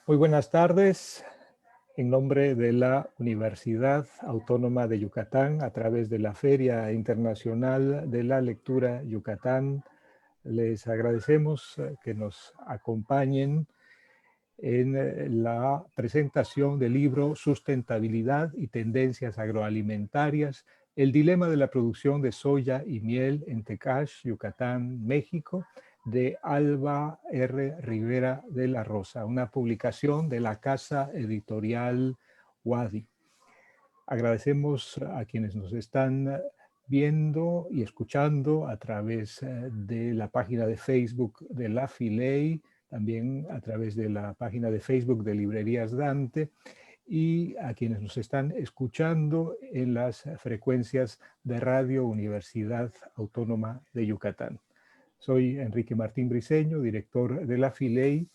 Muy buenas tardes. En nombre de la Universidad Autónoma de Yucatán, a través de la Feria Internacional de la Lectura Yucatán, les agradecemos que nos acompañen en la presentación del libro Sustentabilidad y Tendencias Agroalimentarias, el dilema de la producción de soya y miel en Tecash, Yucatán, México, de Alba R. Rivera de la Rosa, una publicación de la Casa Editorial Wadi. Agradecemos a quienes nos están viendo y escuchando a través de la página de Facebook de la Filey, también a través de la página de Facebook de Librerías Dante, y a quienes nos están escuchando en las frecuencias de Radio Universidad Autónoma de Yucatán. Soy Enrique Martín Briceño, director de la Filey,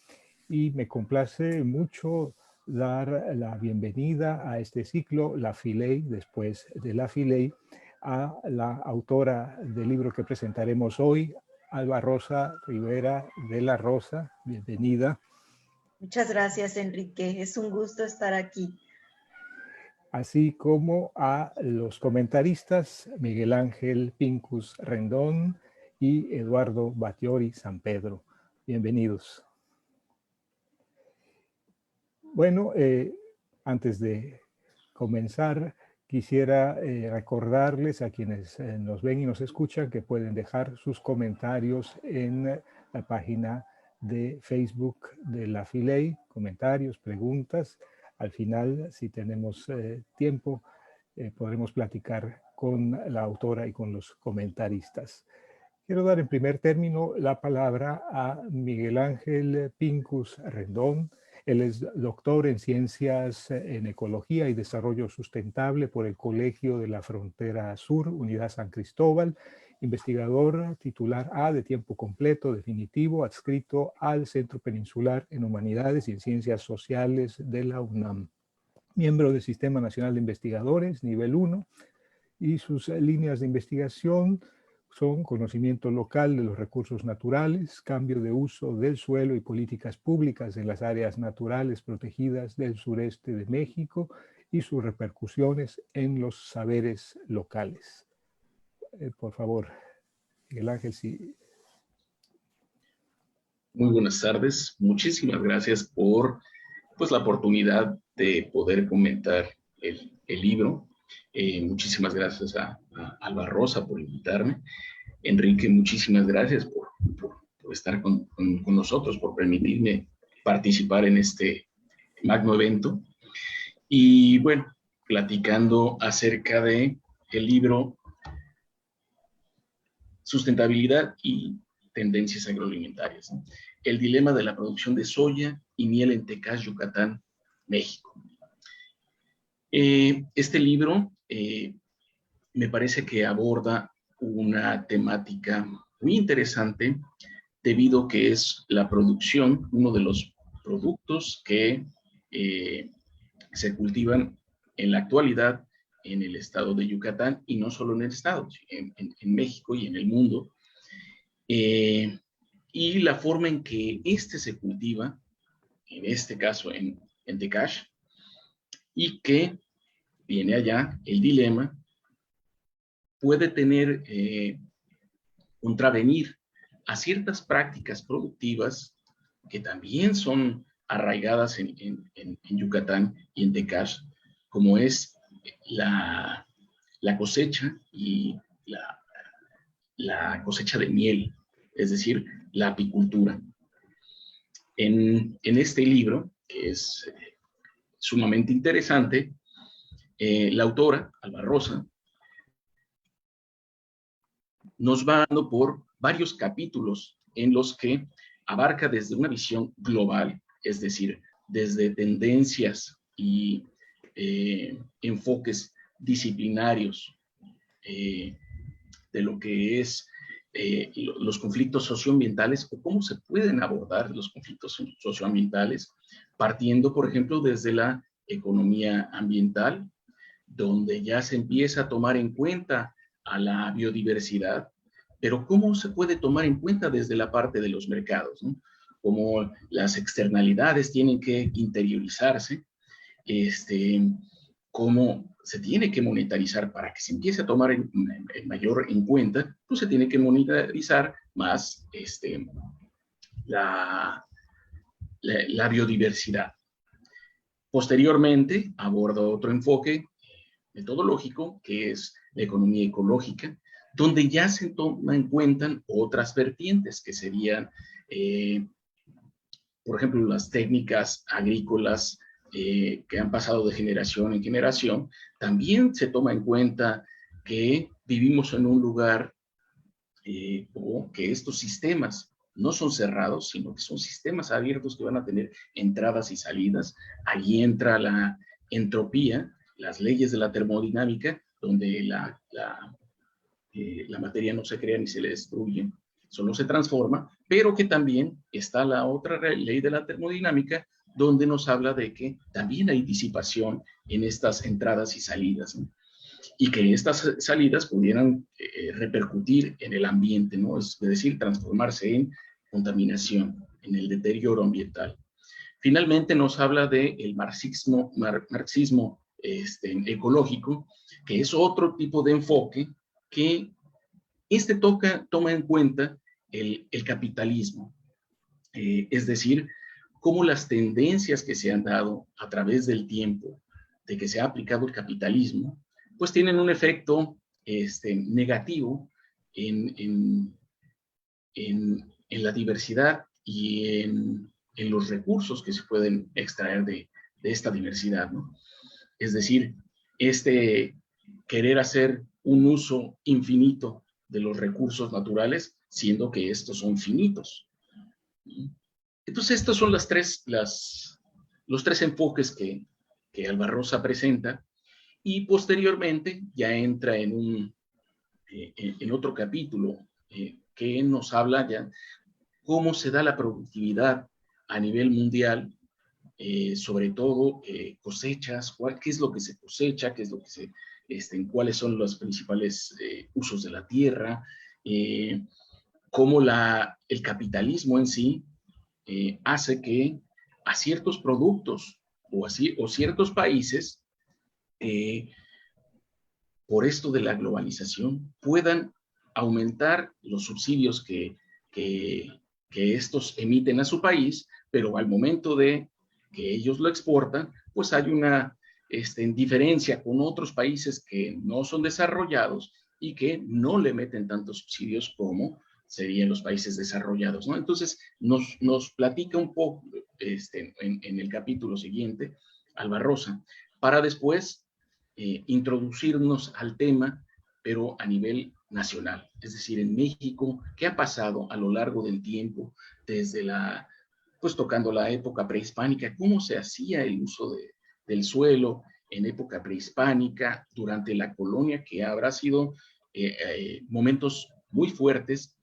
y me complace mucho dar la bienvenida a este ciclo, La Filey, después de la Filey, a la autora del libro que presentaremos hoy, Alba Rosa Rivera de la Rosa. Bienvenida. Muchas gracias, Enrique. Es un gusto estar aquí. Así como a los comentaristas Miguel Ángel Pincus Rendón y Eduardo Battiori San Pedro. Bienvenidos. Bueno, antes de comenzar, quisiera recordarles a quienes nos ven y nos escuchan que pueden dejar sus comentarios en la página de Facebook de la Filey, comentarios, preguntas. Al final, si tenemos tiempo, podremos platicar con la autora y con los comentaristas. Quiero dar en primer término la palabra a Miguel Ángel Pincus Rendón. Él es doctor en Ciencias en Ecología y Desarrollo Sustentable por el Colegio de la Frontera Sur, Unidad San Cristóbal, investigador titular A de tiempo completo definitivo, adscrito al Centro Peninsular en Humanidades y en Ciencias Sociales de la UNAM. Miembro del Sistema Nacional de Investigadores, nivel 1, y sus líneas de investigación son conocimiento local de los recursos naturales, cambio de uso del suelo y políticas públicas en las áreas naturales protegidas del sureste de México y sus repercusiones en los saberes locales. Por favor, Miguel Ángel, sí. Muy buenas tardes. Muchísimas gracias por la oportunidad de poder comentar el libro. Muchísimas gracias a Alba Rosa por invitarme. Enrique, muchísimas gracias por estar con nosotros, por permitirme participar en este magno evento. Y bueno, platicando acerca de el libro Sustentabilidad y Tendencias Agroalimentarias, ¿no? El dilema de la producción de soya y miel en Tecash, Yucatán, México. Este libro me parece que aborda una temática muy interesante debido a que es la producción, uno de los productos que se cultivan en la actualidad en el estado de Yucatán, y no solo en el estado, en México y en el mundo. Y la forma en que se cultiva, en este caso en Tecash, y que viene allá el dilema, puede tener, contravenir a ciertas prácticas productivas que también son arraigadas en Yucatán y en Tecash, como es la cosecha y la cosecha de miel, es decir, la apicultura. En este libro, que es sumamente interesante, la autora, Alba Rosa, nos va dando por varios capítulos en los que abarca desde una visión global, es decir, desde tendencias y enfoques disciplinarios de lo que es los conflictos socioambientales, o cómo se pueden abordar los conflictos socioambientales, partiendo, por ejemplo, desde la economía ambiental, donde ya se empieza a tomar en cuenta a la biodiversidad, pero cómo se puede tomar en cuenta desde la parte de los mercados, ¿no? cómo las externalidades tienen que interiorizarse, cómo se tiene que monetarizar para que se empiece a tomar en mayor en cuenta, pues se tiene que monetarizar más la biodiversidad. Posteriormente aborda otro enfoque metodológico, que es la economía ecológica, donde ya se toman en cuenta otras vertientes, que serían, por ejemplo, las técnicas agrícolas que han pasado de generación en generación. También se toma en cuenta que vivimos en un lugar o que estos sistemas no son cerrados, sino que son sistemas abiertos que van a tener entradas y salidas. Allí entra la entropía, las leyes de la termodinámica, donde la materia no se crea ni se le destruye, solo se transforma, pero que también está la otra ley de la termodinámica, donde nos habla de que también hay disipación en estas entradas y salidas, ¿no? Y que estas salidas pudieran repercutir en el ambiente, ¿no? Es decir, transformarse en contaminación, en el deterioro ambiental. Finalmente nos habla del marxismo ecológico, que es otro tipo de enfoque que toma en cuenta el capitalismo, es decir, cómo las tendencias que se han dado a través del tiempo de que se ha aplicado el capitalismo, pues tienen un efecto negativo en la diversidad y en los recursos que se pueden extraer de esta diversidad, ¿no? Es decir, querer hacer un uso infinito de los recursos naturales, siendo que estos son finitos. Entonces, estos son los tres enfoques que Albarrosa presenta, y posteriormente ya entra en otro capítulo que nos habla ya cómo se da la productividad a nivel mundial, sobre todo cosechas, qué es lo que se cosecha, qué es lo que cuáles son los principales usos de la tierra, cómo el capitalismo en sí hace que a ciertos productos o ciertos países, por esto de la globalización, puedan aumentar los subsidios que estos emiten a su país, pero al momento de que ellos lo exportan, pues hay una diferencia con otros países que no son desarrollados y que no le meten tantos subsidios como serían los países desarrollados, ¿no? Entonces, nos platica un poco en el capítulo siguiente, Albarrosa, para después introducirnos al tema, pero a nivel nacional, es decir, en México, ¿qué ha pasado a lo largo del tiempo, desde pues tocando la época prehispánica, cómo se hacía el uso del suelo en época prehispánica, durante la colonia, que habrá sido momentos muy fuertes,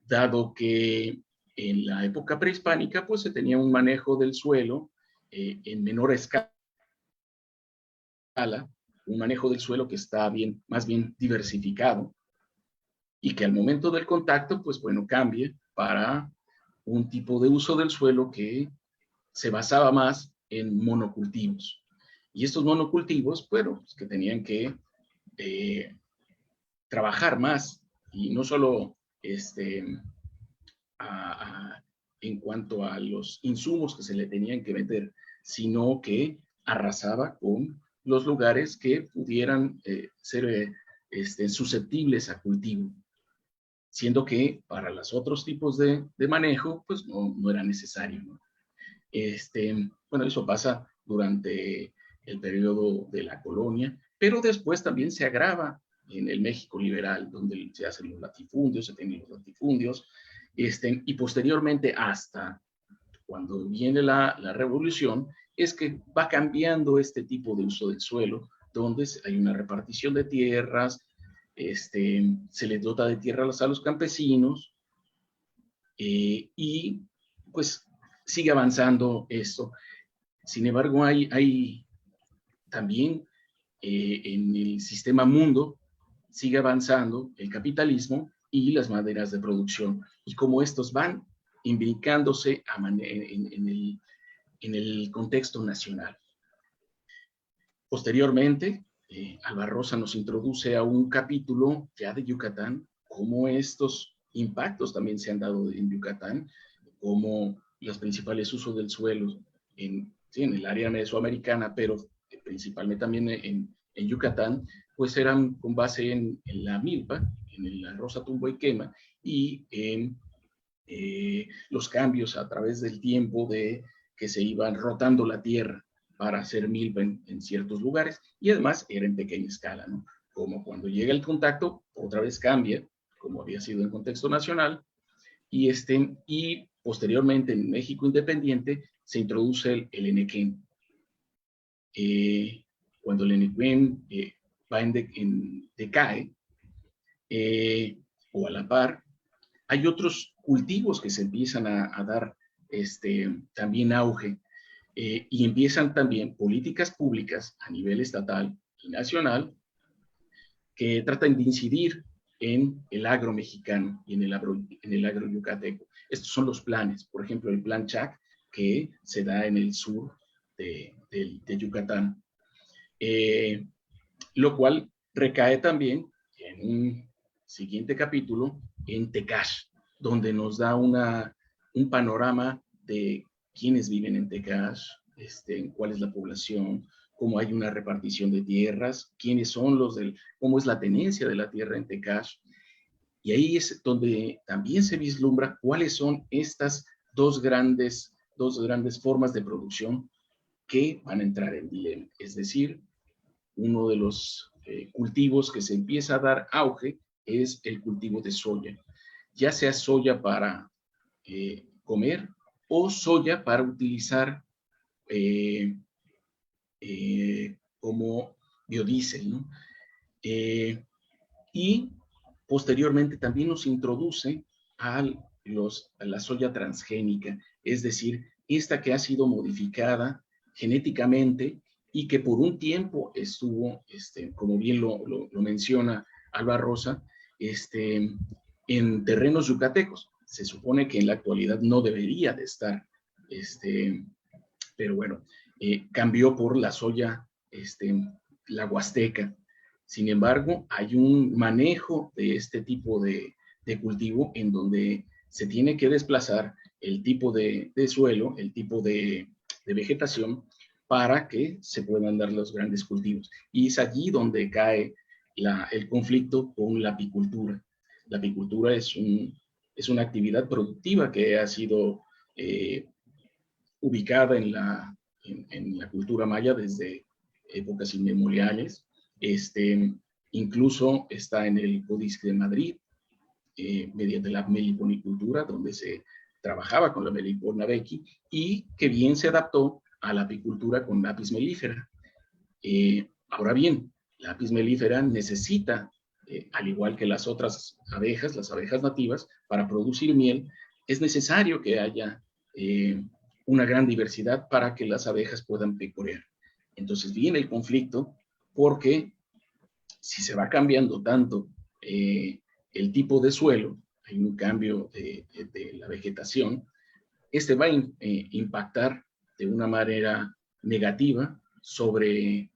dado que en la época prehispánica pues se tenía un manejo del suelo en menor escala, un manejo del suelo que está más bien diversificado, y que al momento del contacto, pues bueno, cambie para un tipo de uso del suelo que se basaba más en monocultivos. Y estos monocultivos, bueno, pues que tenían que trabajar más, y no solo en cuanto a los insumos que se le tenían que meter, sino que arrasaba con los lugares que pudieran ser susceptibles a cultivo, siendo que para los otros tipos de manejo, pues no era necesario, ¿no? Bueno, eso pasa durante el periodo de la colonia, pero después también se agrava en el México liberal, donde se hacen los latifundios, se tienen los latifundios, y posteriormente hasta cuando viene la revolución, es que va cambiando este tipo de uso del suelo, donde hay una repartición de tierras, se les dota de tierras a los campesinos, y pues sigue avanzando esto. Sin embargo, hay también en el sistema mundo, sigue avanzando el capitalismo y las maneras de producción, y cómo estos van imbricándose en el contexto nacional. Posteriormente, Albarrosa nos introduce a un capítulo ya de Yucatán, cómo estos impactos también se han dado en Yucatán, cómo los principales usos del suelo en el área mesoamericana, pero principalmente también en Yucatán, pues eran con base en la milpa, en la rosa, tumbo y quema, y en los cambios a través del tiempo de que se iban rotando la tierra para hacer milpa en ciertos lugares, y además era en pequeña escala, ¿no? Como cuando llega el contacto, otra vez cambia, como había sido en contexto nacional, y posteriormente en México independiente se introduce el Enequén. Cuando el Enequén va decae, o a la par, hay otros cultivos que se empiezan a dar también auge, y empiezan también políticas públicas a nivel estatal y nacional que tratan de incidir en el agro mexicano y en el agro yucateco. Estos son los planes, por ejemplo, el plan Chac, que se da en el sur de Yucatán, lo cual recae también en un siguiente capítulo en Tecash, donde nos da un panorama de quiénes viven en Tecash, cuál es la población, cómo hay una repartición de tierras, quiénes son cómo es la tenencia de la tierra en Tecash. Y ahí es donde también se vislumbra cuáles son estas dos grandes formas de producción que van a entrar en dilema. Es decir, uno de los cultivos que se empieza a dar auge es el cultivo de soya, ya sea soya para comer o soya para utilizar como biodiesel, ¿no? Y posteriormente también nos introduce a la soya transgénica, es decir, esta que ha sido modificada genéticamente y que por un tiempo estuvo, como bien lo menciona Albarrosa, en terrenos yucatecos. Se supone que en la actualidad no debería de estar, pero bueno, cambió por la soya, la huasteca. Sin embargo, hay un manejo de este tipo de cultivo en donde se tiene que desplazar el tipo de suelo, el tipo de vegetación, para que se puedan dar los grandes cultivos. Y es allí donde cae el conflicto con la apicultura. La apicultura es una actividad productiva que ha sido ubicada en la cultura maya desde épocas inmemoriales. Incluso está en el Códice de Madrid, mediante la meliponicultura, donde se trabajaba con la Melipona bequi, y que bien se adaptó a la apicultura con Apis mellifera. Ahora bien, la Apis mellifera necesita, al igual que las otras abejas, las abejas nativas, para producir miel, es necesario que haya una gran diversidad para que las abejas puedan pecorear. Entonces viene el conflicto, porque si se va cambiando tanto el tipo de suelo, hay un cambio de la vegetación, va a impactar de una manera negativa sobre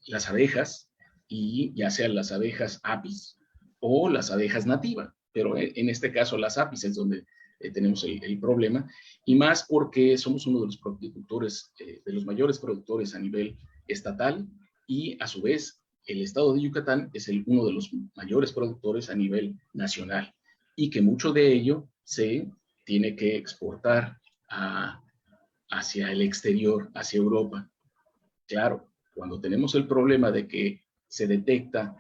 las abejas, y ya sean las abejas apis o las abejas nativas, pero en este caso las apis es donde tenemos el problema, y más porque somos uno de los productores, de los mayores productores a nivel estatal, y a su vez el estado de Yucatán es uno de los mayores productores a nivel nacional, y que mucho de ello se tiene que exportar hacia el exterior, hacia Europa. Claro, cuando tenemos el problema de que se detecta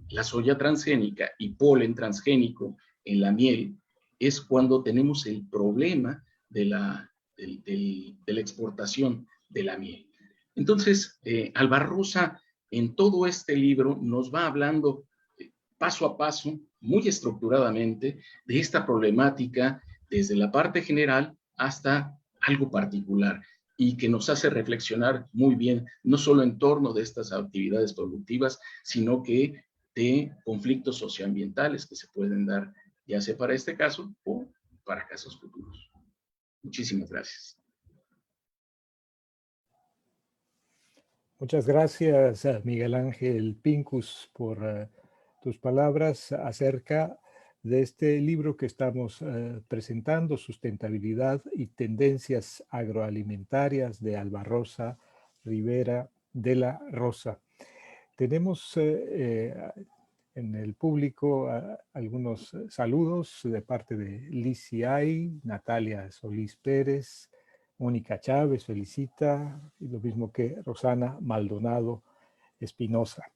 la soya transgénica y polen transgénico en la miel, es cuando tenemos el problema de la exportación de la miel. Entonces, Albarrosa en todo este libro nos va hablando paso a paso, muy estructuradamente, de esta problemática desde la parte general hasta algo particular, y que nos hace reflexionar muy bien, no solo en torno de estas actividades productivas, sino que de conflictos socioambientales que se pueden dar ya sea para este caso o para casos futuros. Muchísimas gracias. Muchas gracias, Miguel Ángel Pincus, por tus palabras acerca de este libro que estamos presentando, Sustentabilidad y Tendencias Agroalimentarias, de Alba Rosa Rivera de la Rosa. Tenemos en el público algunos saludos de parte de Liz Ay, Natalia Solís Pérez, Mónica Chávez felicita, y lo mismo que Rosana Maldonado Espinosa.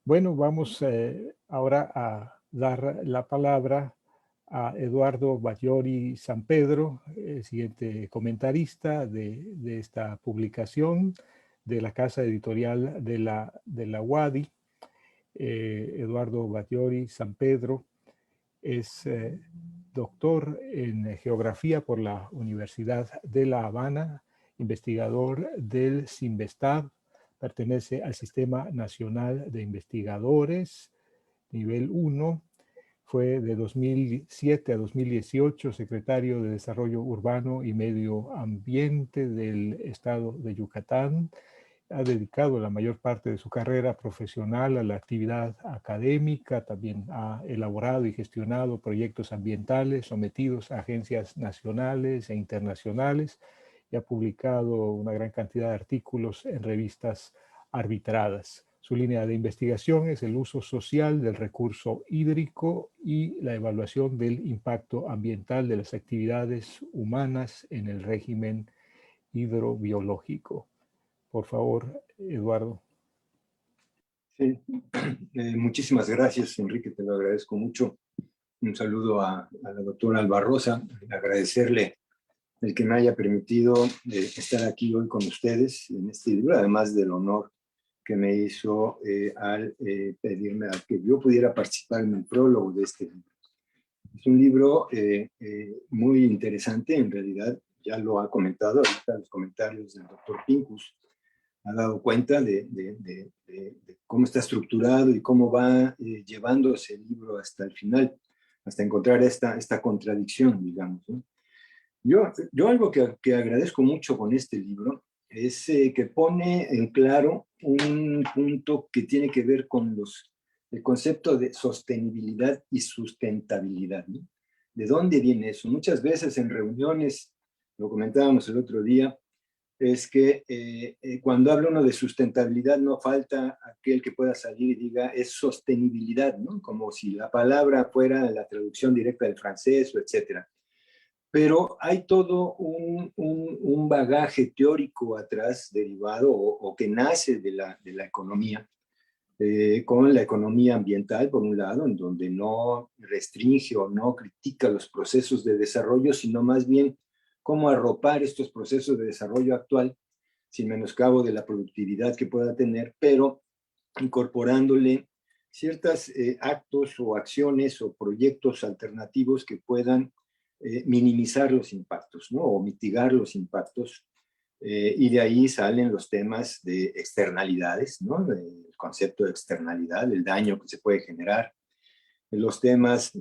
Bueno, vamos ahora a dar la palabra a Eduardo Batllori San Pedro, el siguiente comentarista de esta publicación de la Casa Editorial de la UADY. Eduardo Batllori San Pedro es doctor en Geografía por la Universidad de La Habana, investigador del CINVESTAB, pertenece al Sistema Nacional de Investigadores, nivel 1, fue de 2007 a 2018 secretario de Desarrollo Urbano y Medio Ambiente del Estado de Yucatán. Ha dedicado la mayor parte de su carrera profesional a la actividad académica, también ha elaborado y gestionado proyectos ambientales sometidos a agencias nacionales e internacionales y ha publicado una gran cantidad de artículos en revistas arbitradas. Su línea de investigación es el uso social del recurso hídrico y la evaluación del impacto ambiental de las actividades humanas en el régimen hidrobiológico. Por favor, Eduardo. Sí. Muchísimas gracias, Enrique, te lo agradezco mucho. Un saludo a la doctora Alba Rosa, agradecerle el que me haya permitido estar aquí hoy con ustedes en este libro, además del honor que me hizo al pedirme a que yo pudiera participar en el prólogo de este libro. Es un libro muy interesante, en realidad ya lo ha comentado ahorita los comentarios del doctor Pincus, ha dado cuenta de cómo está estructurado y cómo va llevándose el libro hasta el final, hasta encontrar esta contradicción, digamos, ¿no? Yo algo que agradezco mucho con este libro es que pone en claro un punto que tiene que ver con el concepto de sostenibilidad y sustentabilidad, ¿no? ¿De dónde viene eso? Muchas veces en reuniones, lo comentábamos el otro día, es que cuando habla uno de sustentabilidad no falta aquel que pueda salir y diga es sostenibilidad, ¿no? Como si la palabra fuera la traducción directa del francés o etcétera. Pero hay todo un bagaje teórico atrás derivado o que nace de la economía, con la economía ambiental, por un lado, en donde no restringe o no critica los procesos de desarrollo, sino más bien cómo arropar estos procesos de desarrollo actual, sin menoscabo de la productividad que pueda tener, pero incorporándole ciertos actos o acciones o proyectos alternativos que puedan minimizar los impactos, ¿no? O mitigar los impactos. Y de ahí salen los temas de externalidades, ¿no? El concepto de externalidad, el daño que se puede generar, los temas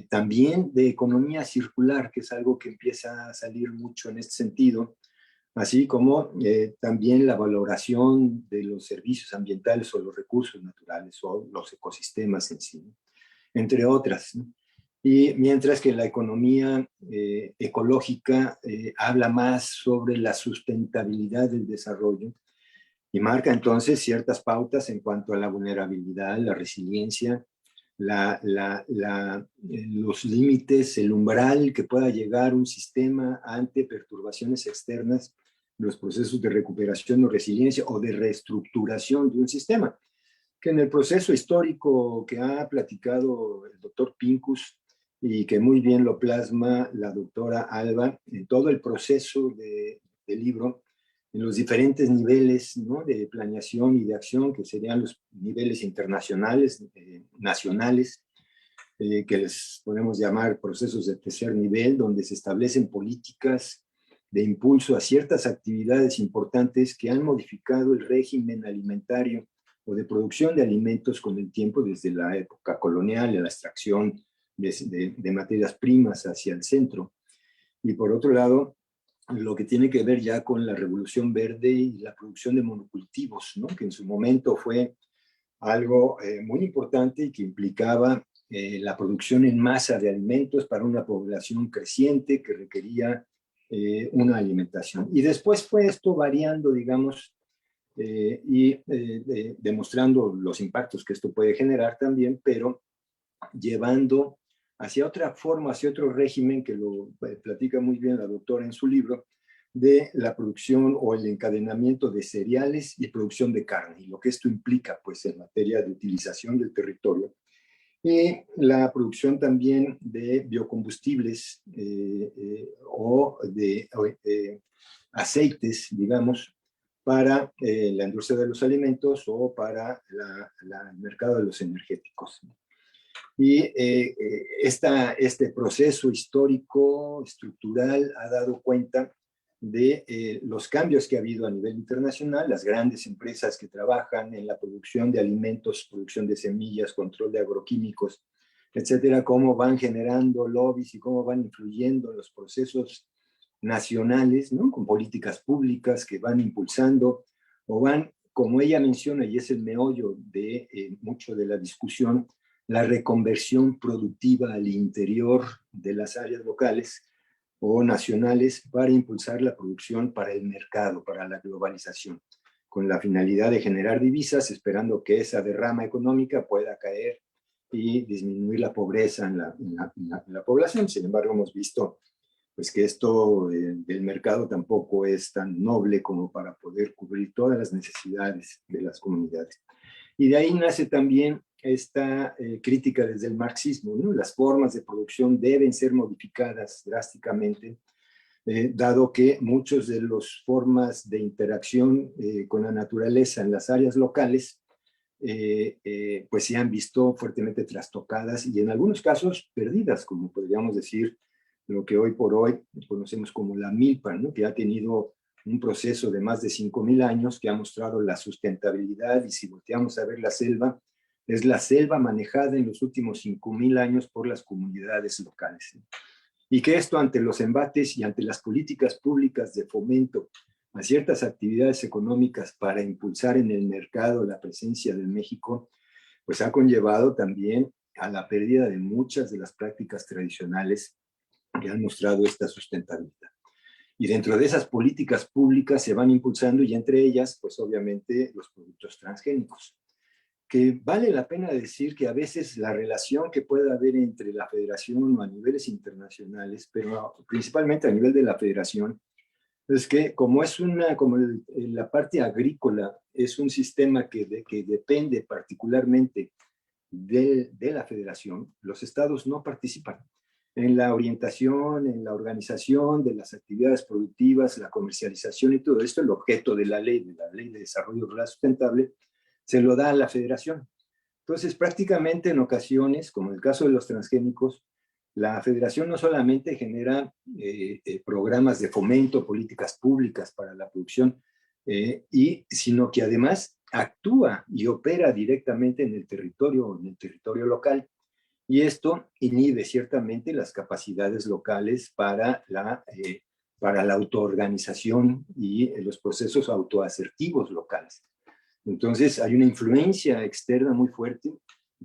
también de economía circular, que es algo que empieza a salir mucho en este sentido, así como también la valoración de los servicios ambientales o los recursos naturales o los ecosistemas en sí, ¿no? Entre otras, ¿no? Y mientras que la economía ecológica habla más sobre la sustentabilidad del desarrollo y marca entonces ciertas pautas en cuanto a la vulnerabilidad, la resiliencia, los límites, el umbral que pueda llegar un sistema ante perturbaciones externas, los procesos de recuperación o resiliencia o de reestructuración de un sistema, que en el proceso histórico que ha platicado el doctor Pincus y que muy bien lo plasma la doctora Alba, en todo el proceso del libro, en los diferentes niveles, ¿no?, de planeación y de acción, que serían los niveles internacionales, nacionales, que les podemos llamar procesos de tercer nivel, donde se establecen políticas de impulso a ciertas actividades importantes que han modificado el régimen alimentario o de producción de alimentos con el tiempo, desde la época colonial, la extracción de materias primas hacia el centro. Y por otro lado, lo que tiene que ver ya con la revolución verde y la producción de monocultivos, ¿no? Que en su momento fue algo muy importante y que implicaba la producción en masa de alimentos para una población creciente que requería una alimentación. Y después fue esto variando, digamos, demostrando los impactos que esto puede generar también, pero llevando hacia otra forma, hacia otro régimen que lo platica muy bien la doctora en su libro, de la producción o el encadenamiento de cereales y producción de carne, y lo que esto implica pues en materia de utilización del territorio, y la producción también de biocombustibles o de aceites, digamos, para la industria de los alimentos o para el mercado de los energéticos. Y este proceso histórico, estructural, ha dado cuenta de los cambios que ha habido a nivel internacional, las grandes empresas que trabajan en la producción de alimentos, producción de semillas, control de agroquímicos, etcétera, cómo van generando lobbies y cómo van influyendo en los procesos nacionales, ¿no? Con políticas públicas que van impulsando o van, como ella menciona, y es el meollo de mucho de la discusión, la reconversión productiva al interior de las áreas locales o nacionales para impulsar la producción para el mercado, para la globalización, con la finalidad de generar divisas, esperando que esa derrama económica pueda caer y disminuir la pobreza en la población. Sin embargo, hemos visto pues, que esto del mercado tampoco es tan noble como para poder cubrir todas las necesidades de las comunidades. Y de ahí nace también esta crítica desde el marxismo, ¿no? Las formas de producción deben ser modificadas drásticamente, dado que muchas de las formas de interacción con la naturaleza en las áreas locales pues se han visto fuertemente trastocadas y en algunos casos perdidas, como podríamos decir lo que hoy por hoy conocemos como la milpa, ¿no? Que ha tenido un proceso de más de 5.000 años que ha mostrado la sustentabilidad, y si volteamos a ver la selva, es la selva manejada en los últimos 5.000 años por las comunidades locales. Y que esto, ante los embates y ante las políticas públicas de fomento a ciertas actividades económicas para impulsar en el mercado la presencia de México, pues ha conllevado también a la pérdida de muchas de las prácticas tradicionales que han mostrado esta sustentabilidad. Y dentro de esas políticas públicas se van impulsando, y entre ellas, pues obviamente, los productos transgénicos, que vale la pena decir que a veces la relación que puede haber entre la federación o a niveles internacionales, pero principalmente a nivel de la federación, es que como la parte agrícola es un sistema que depende particularmente de la federación, los estados no participan en la orientación, en la organización de las actividades productivas, la comercialización y todo esto. El objeto de la ley de desarrollo rural sustentable, se lo da a la federación. Entonces, prácticamente en ocasiones, como en el caso de los transgénicos, la federación no solamente genera programas de fomento, políticas públicas para la producción, sino que además actúa y opera directamente en el territorio local. Y esto inhibe ciertamente las capacidades locales para la autoorganización y los procesos autoasertivos locales. Entonces hay una influencia externa muy fuerte.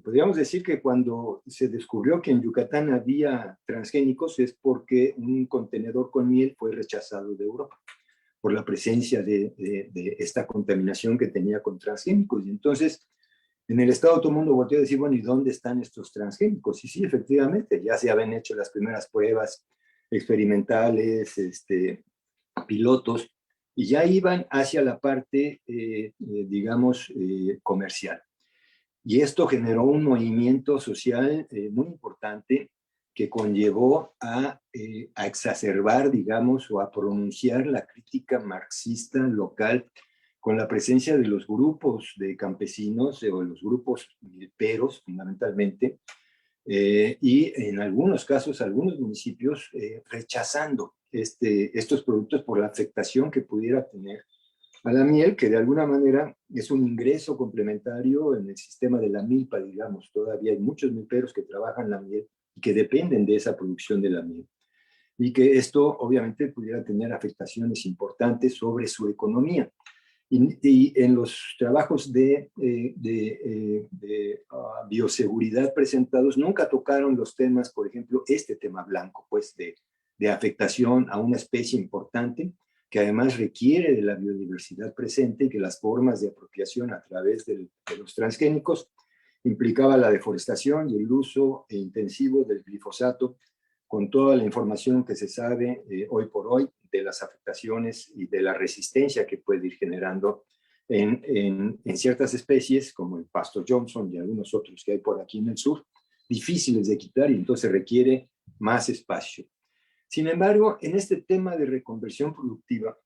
Podríamos decir que cuando se descubrió que en Yucatán había transgénicos es porque un contenedor con miel fue rechazado de Europa por la presencia de esta contaminación que tenía con transgénicos. Y entonces en el estado todo el mundo volvió a decir, bueno, ¿y dónde están estos transgénicos? Y sí, efectivamente, ya se habían hecho las primeras pruebas experimentales, pilotos, y ya iban hacia la parte, digamos, comercial. Y esto generó un movimiento social muy importante que conllevó a exacerbar, digamos, o a pronunciar la crítica marxista local con la presencia de los grupos de campesinos o los grupos milperos, fundamentalmente, y en algunos casos, algunos municipios rechazando estos productos por la afectación que pudiera tener a la miel, que de alguna manera es un ingreso complementario en el sistema de la milpa, digamos. Todavía hay muchos milperos que trabajan la miel y que dependen de esa producción de la miel. Y que esto obviamente pudiera tener afectaciones importantes sobre su economía. Y en los trabajos de bioseguridad presentados nunca tocaron los temas, por ejemplo, este tema blanco, pues de afectación a una especie importante que además requiere de la biodiversidad presente y que las formas de apropiación a través de los transgénicos implicaba la deforestación y el uso intensivo del glifosato, con toda la información que se sabe hoy por hoy de las afectaciones y de la resistencia que puede ir generando en ciertas especies, como el pasto Johnson y algunos otros que hay por aquí en el sur, difíciles de quitar y entonces requiere más espacio. Sin embargo, en este tema de reconversión productiva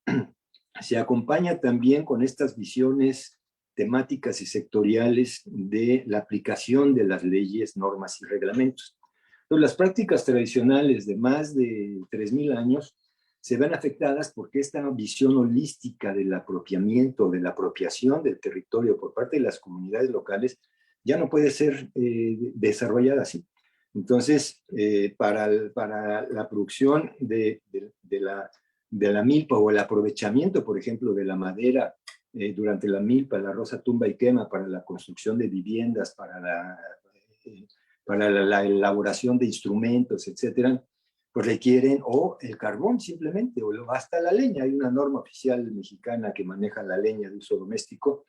se acompaña también con estas visiones temáticas y sectoriales de la aplicación de las leyes, normas y reglamentos. Entonces, las prácticas tradicionales de más de 3.000 años se ven afectadas porque esta visión holística del apropiamiento, de la apropiación del territorio por parte de las comunidades locales ya no puede ser desarrollada así. Entonces, para la producción de la milpa o el aprovechamiento, por ejemplo, de la madera durante la milpa, la rosa tumba y quema, para la construcción de viviendas, para la elaboración de instrumentos, etcétera, pues requieren o el carbón simplemente, o hasta la leña. Hay una norma oficial mexicana que maneja la leña de uso doméstico.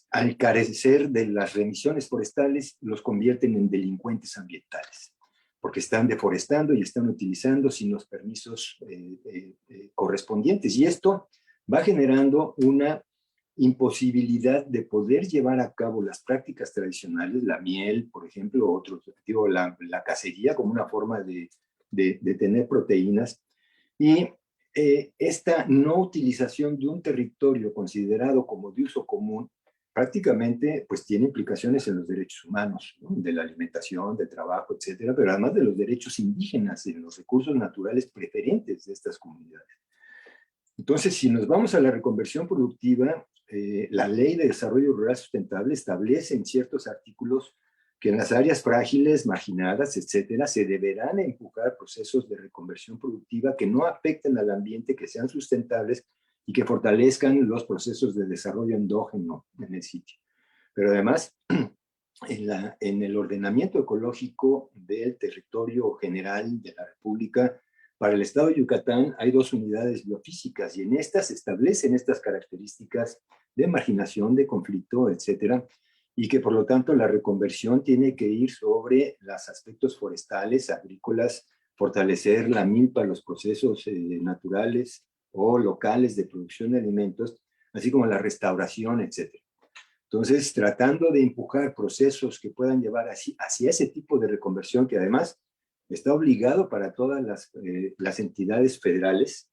Al carecer de las remisiones forestales, los convierten en delincuentes ambientales, porque están deforestando y están utilizando sin los permisos correspondientes. Y esto va generando una imposibilidad de poder llevar a cabo las prácticas tradicionales, la miel, por ejemplo, otros, digo, la cacería como una forma de tener proteínas, y esta no utilización de un territorio considerado como de uso común prácticamente pues tiene implicaciones en los derechos humanos, ¿no? De la alimentación, del trabajo, etcétera, pero además de los derechos indígenas y de los recursos naturales preferentes de estas comunidades. Entonces, si nos vamos a la reconversión productiva, la Ley de Desarrollo Rural Sustentable establece en ciertos artículos que en las áreas frágiles, marginadas, etcétera, se deberán empujar procesos de reconversión productiva que no afecten al ambiente, que sean sustentables y que fortalezcan los procesos de desarrollo endógeno en el sitio. Pero además, en el ordenamiento ecológico del territorio general de la República, para el estado de Yucatán hay 2 unidades biofísicas y en estas se establecen estas características de marginación, de conflicto, etcétera, y que por lo tanto la reconversión tiene que ir sobre los aspectos forestales, agrícolas, fortalecer la milpa, los procesos naturales o locales de producción de alimentos, así como la restauración, etcétera. Entonces, tratando de empujar procesos que puedan llevar hacia ese tipo de reconversión, que además está obligado para todas las entidades federales,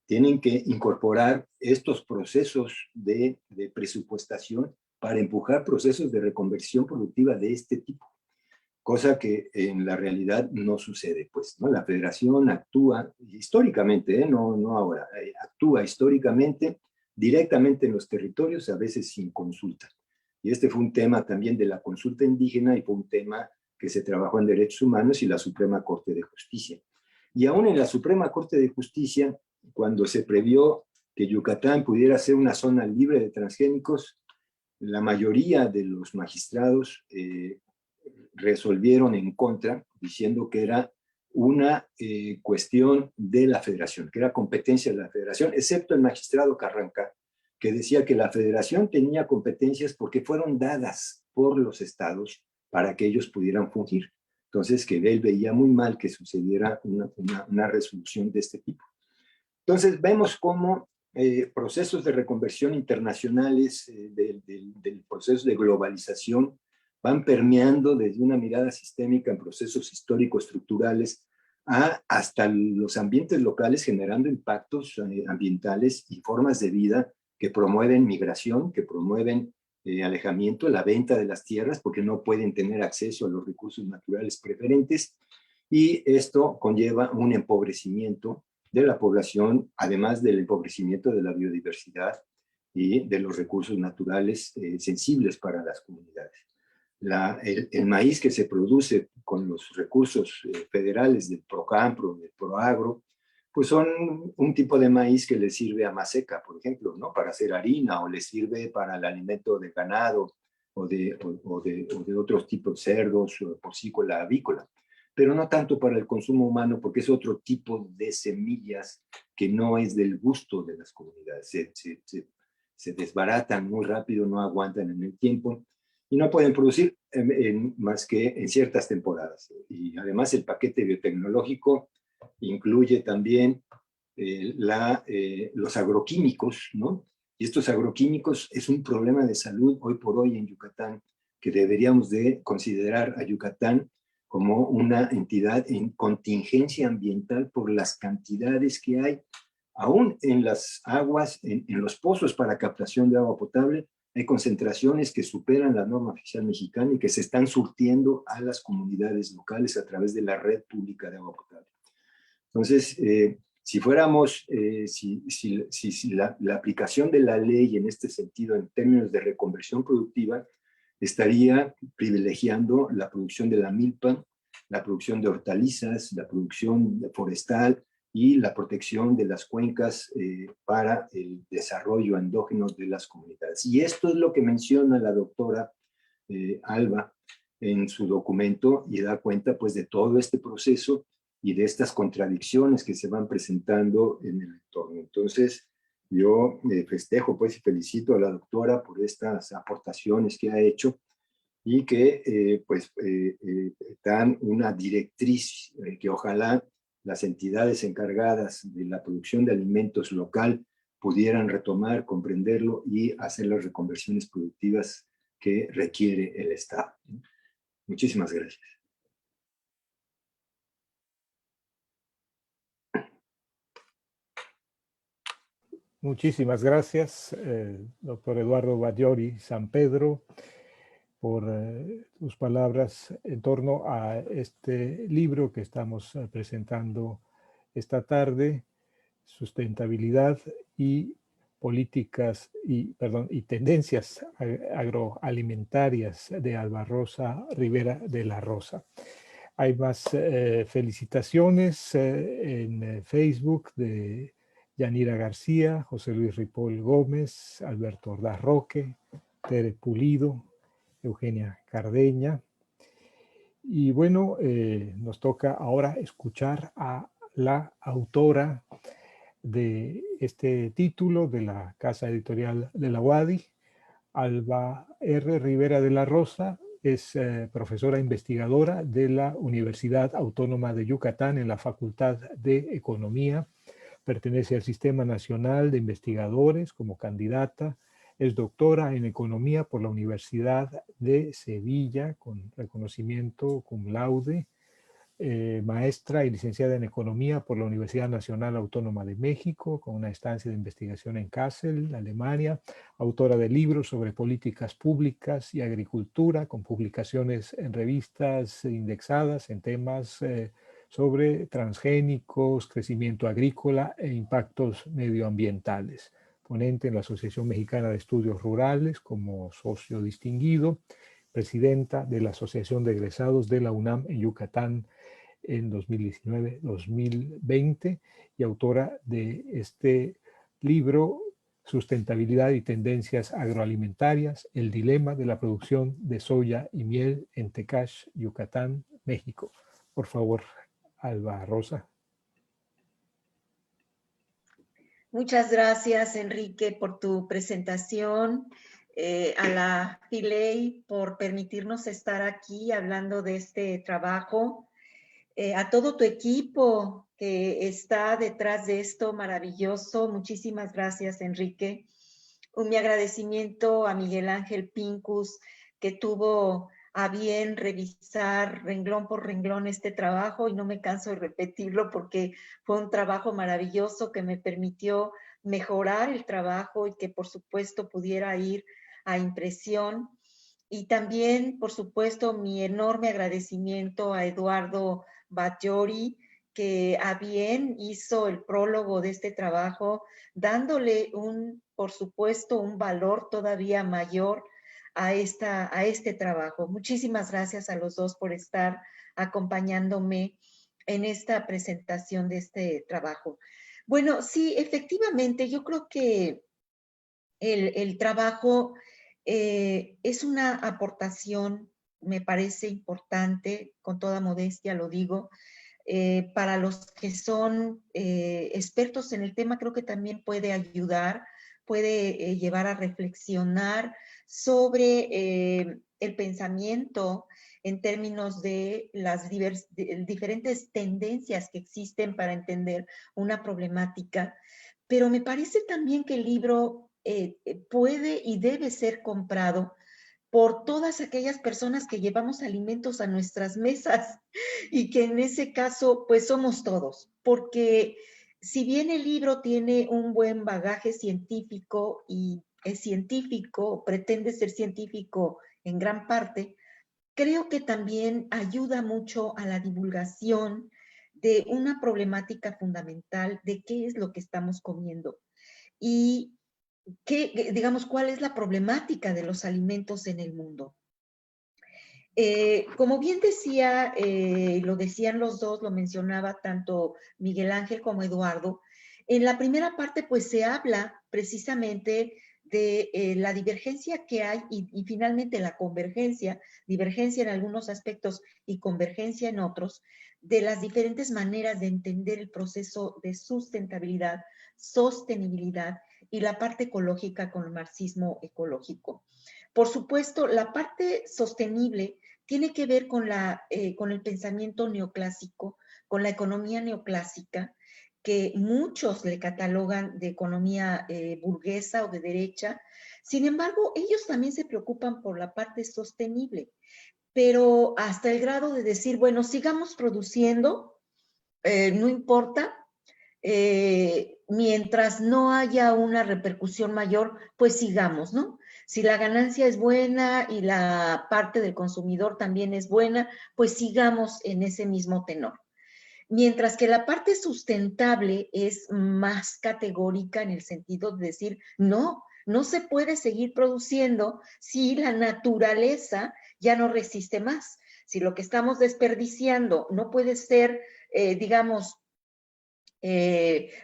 tienen que incorporar estos procesos de presupuestación para empujar procesos de reconversión productiva de este tipo, cosa que en la realidad no sucede, pues, ¿no? La federación actúa históricamente, no ahora, actúa históricamente directamente en los territorios, a veces sin consulta. Y este fue un tema también de la consulta indígena y fue un tema que se trabajó en Derechos Humanos y la Suprema Corte de Justicia. Y aún en la Suprema Corte de Justicia, cuando se previó que Yucatán pudiera ser una zona libre de transgénicos, la mayoría de los magistrados resolvieron en contra, diciendo que era una cuestión de la federación, que era competencia de la federación, excepto el magistrado Carranca, que decía que la federación tenía competencias porque fueron dadas por los estados para que ellos pudieran fungir. Entonces, que él veía muy mal que sucediera una resolución de este tipo. Entonces, vemos cómo procesos de reconversión internacionales del proceso de globalización van permeando desde una mirada sistémica en procesos histórico-estructurales hasta los ambientes locales, generando impactos ambientales y formas de vida que promueven migración, que promueven alejamiento, la venta de las tierras, porque no pueden tener acceso a los recursos naturales preferentes, y esto conlleva un empobrecimiento de la población, además del empobrecimiento de la biodiversidad y de los recursos naturales sensibles para las comunidades. el maíz que se produce con los recursos federales del Procampro, del Proagro, pues son un tipo de maíz que le sirve a Maseca, por ejemplo, ¿no? Para hacer harina, o le sirve para el alimento de ganado o de otros tipos, cerdos, porcícola, avícola, pero no tanto para el consumo humano, porque es otro tipo de semillas que no es del gusto de las comunidades. Se desbaratan muy rápido, no aguantan en el tiempo y no pueden producir más que en ciertas temporadas. Y además el paquete biotecnológico incluye también los agroquímicos, ¿no? Y estos agroquímicos es un problema de salud hoy por hoy en Yucatán, que deberíamos de considerar a Yucatán como una entidad en contingencia ambiental por las cantidades que hay, aún en las aguas, en los pozos para captación de agua potable, hay concentraciones que superan la norma oficial mexicana y que se están surtiendo a las comunidades locales a través de la red pública de agua potable. Entonces, si fuéramos, si la aplicación de la ley en este sentido, en términos de reconversión productiva, estaría privilegiando la producción de la milpa, la producción de hortalizas, la producción forestal y la protección de las cuencas para el desarrollo endógeno de las comunidades. Y esto es lo que menciona la doctora Alba en su documento y da cuenta pues de todo este proceso y de estas contradicciones que se van presentando en el entorno. Entonces, yo festejo pues y felicito a la doctora por estas aportaciones que ha hecho y que dan una directriz que ojalá las entidades encargadas de la producción de alimentos local pudieran retomar, comprenderlo y hacer las reconversiones productivas que requiere el Estado. Muchísimas gracias. Muchísimas gracias, doctor Eduardo Batllori San Pedro, por tus palabras en torno a este libro que estamos presentando esta tarde, Sustentabilidad y políticas y tendencias agroalimentarias, de Alba Rosa Rivera de la Rosa. Hay más felicitaciones en Facebook de Yanira García, José Luis Ripoll Gómez, Alberto Ordaz Roque, Tere Pulido, Eugenia Cardeña. Y bueno, nos toca ahora escuchar a la autora de este título de la Casa Editorial de la UADY, Alba R. Rivera de la Rosa. Es profesora investigadora de la Universidad Autónoma de Yucatán en la Facultad de Economía. Pertenece al Sistema Nacional de Investigadores como candidata. Es doctora en Economía por la Universidad de Sevilla con reconocimiento cum laude. Maestra y licenciada en Economía por la Universidad Nacional Autónoma de México, con una estancia de investigación en Kassel, Alemania. Autora de libros sobre políticas públicas y agricultura, con publicaciones en revistas indexadas en temas sobre transgénicos, crecimiento agrícola e impactos medioambientales. Ponente en la Asociación Mexicana de Estudios Rurales como socio distinguido. Presidenta de la Asociación de Egresados de la UNAM en Yucatán en 2019-2020 y autora de este libro, Sustentabilidad y Tendencias Agroalimentarias, el dilema de la producción de soya y miel en Tecash, Yucatán, México. Por favor, Alba Rosa. Muchas gracias, Enrique, por tu presentación. A la FILEI por permitirnos estar aquí hablando de este trabajo. A todo tu equipo que está detrás de esto maravilloso. Muchísimas gracias, Enrique. Mi agradecimiento a Miguel Ángel Pincus, que tuvo a bien revisar renglón por renglón este trabajo, y no me canso de repetirlo porque fue un trabajo maravilloso que me permitió mejorar el trabajo y que por supuesto pudiera ir a impresión. Y también, por supuesto, mi enorme agradecimiento a Eduardo Batllori, que a bien hizo el prólogo de este trabajo, dándole por supuesto, un valor todavía mayor a este trabajo. Muchísimas gracias a los dos por estar acompañándome en esta presentación de este trabajo. Bueno, sí, efectivamente, yo creo que el trabajo es una aportación, me parece importante, con toda modestia lo digo, para los que son expertos en el tema. Creo que también puede ayudar, puede llevar a reflexionar sobre el pensamiento en términos de las diferentes tendencias que existen para entender una problemática. Pero me parece también que el libro puede y debe ser comprado por todas aquellas personas que llevamos alimentos a nuestras mesas y que en ese caso pues somos todos, porque si bien el libro tiene un buen bagaje científico y es científico, pretende ser científico en gran parte, creo que también ayuda mucho a la divulgación de una problemática fundamental de qué es lo que estamos comiendo y digamos, cuál es la problemática de los alimentos en el mundo. Como bien decía, lo decían los dos, lo mencionaba tanto Miguel Ángel como Eduardo, en la primera parte pues se habla precisamente de la divergencia que hay y finalmente la convergencia, divergencia en algunos aspectos y convergencia en otros, de las diferentes maneras de entender el proceso de sustentabilidad, sostenibilidad y la parte ecológica con el marxismo ecológico. Por supuesto, la parte sostenible tiene que ver con el pensamiento neoclásico, con la economía neoclásica, que muchos le catalogan de economía burguesa o de derecha. Sin embargo, ellos también se preocupan por la parte sostenible, pero hasta el grado de decir, bueno, sigamos produciendo, no importa, mientras no haya una repercusión mayor, pues sigamos, ¿no? Si la ganancia es buena y la parte del consumidor también es buena, pues sigamos en ese mismo tenor. Mientras que la parte sustentable es más categórica en el sentido de decir, no, no se puede seguir produciendo si la naturaleza ya no resiste más. Si lo que estamos desperdiciando no puede ser, digamos,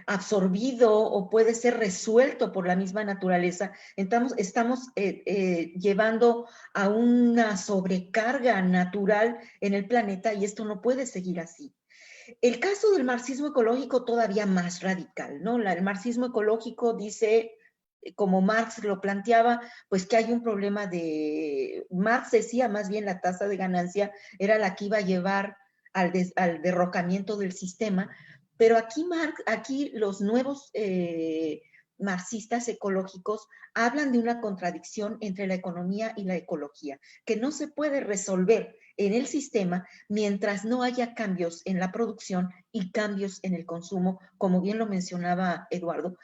absorbido o puede ser resuelto por la misma naturaleza, entonces estamos llevando a una sobrecarga natural en el planeta y esto no puede seguir así. El caso del marxismo ecológico todavía más radical, ¿no? El marxismo ecológico dice, como Marx lo planteaba, pues que hay un problema Marx decía más bien la tasa de ganancia era la que iba a llevar al derrocamiento del sistema, pero aquí los nuevos marxistas ecológicos hablan de una contradicción entre la economía y la ecología, que no se puede resolver en el sistema mientras no haya cambios en la producción y cambios en el consumo, como bien lo mencionaba Eduardo,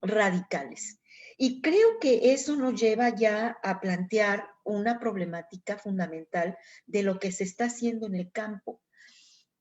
radicales. Y creo que eso nos lleva ya a plantear una problemática fundamental de lo que se está haciendo en el campo.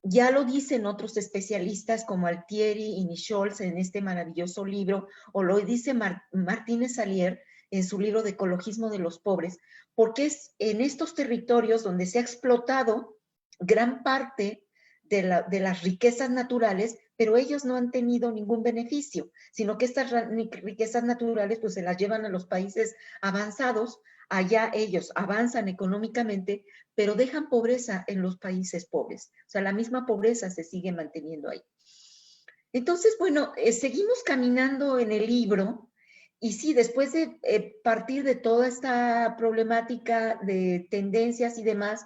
Ya lo dicen otros especialistas como Altieri y Nichols en este maravilloso libro, o lo dice Martínez Salier en su libro de Ecologismo de los Pobres, porque es en estos territorios donde se ha explotado gran parte de las riquezas naturales, pero ellos no han tenido ningún beneficio, sino que estas riquezas naturales pues se las llevan a los países avanzados, allá ellos avanzan económicamente, pero dejan pobreza en los países pobres. O sea, la misma pobreza se sigue manteniendo ahí. Entonces, bueno, seguimos caminando en el libro y sí, después de partir de toda esta problemática de tendencias y demás,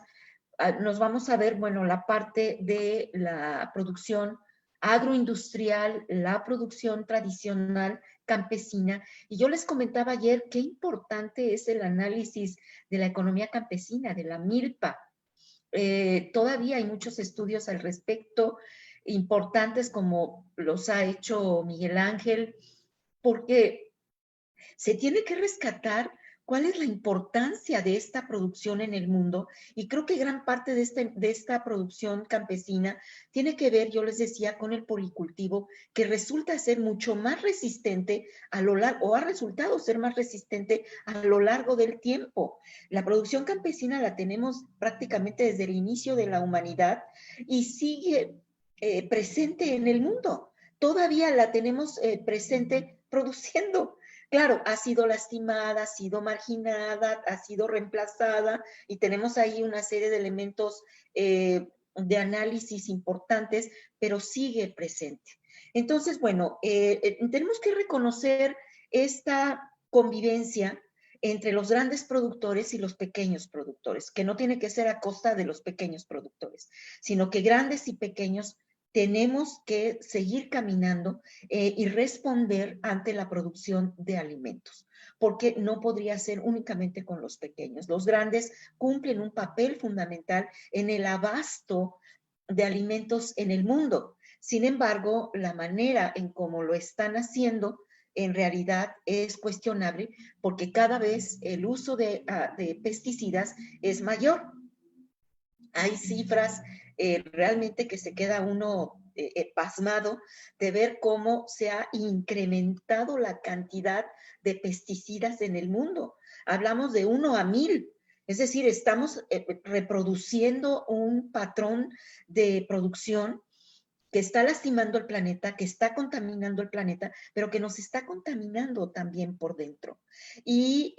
nos vamos a ver, bueno, la parte de la producción agroindustrial, la producción tradicional campesina. Y yo les comentaba ayer qué importante es el análisis de la economía campesina, de la milpa. Todavía hay muchos estudios al respecto, importantes como los ha hecho Miguel Ángel, porque se tiene que rescatar cuál es la importancia de esta producción en el mundo, y creo que gran parte de esta producción campesina tiene que ver, yo les decía, con el policultivo, que resulta ser mucho más resistente a lo largo, o ha resultado ser más resistente a lo largo del tiempo. La producción campesina la tenemos prácticamente desde el inicio de la humanidad y sigue presente en el mundo. Todavía la tenemos presente produciendo. Claro, ha sido lastimada, ha sido marginada, ha sido reemplazada y tenemos ahí una serie de elementos de análisis importantes, pero sigue presente. Entonces, bueno, tenemos que reconocer esta convivencia entre los grandes productores y los pequeños productores, que no tiene que ser a costa de los pequeños productores, sino que grandes y pequeños tenemos que seguir caminando y responder ante la producción de alimentos, porque no podría ser únicamente con los pequeños. Los grandes cumplen un papel fundamental en el abasto de alimentos en el mundo. Sin embargo, la manera en cómo lo están haciendo en realidad es cuestionable porque cada vez el uso de pesticidas es mayor. Hay cifras realmente que se queda uno pasmado de ver cómo se ha incrementado la cantidad de pesticidas en el mundo. Hablamos de 1 a 1000. Es decir, estamos reproduciendo un patrón de producción que está lastimando el planeta, que está contaminando el planeta, pero que nos está contaminando también por dentro. Y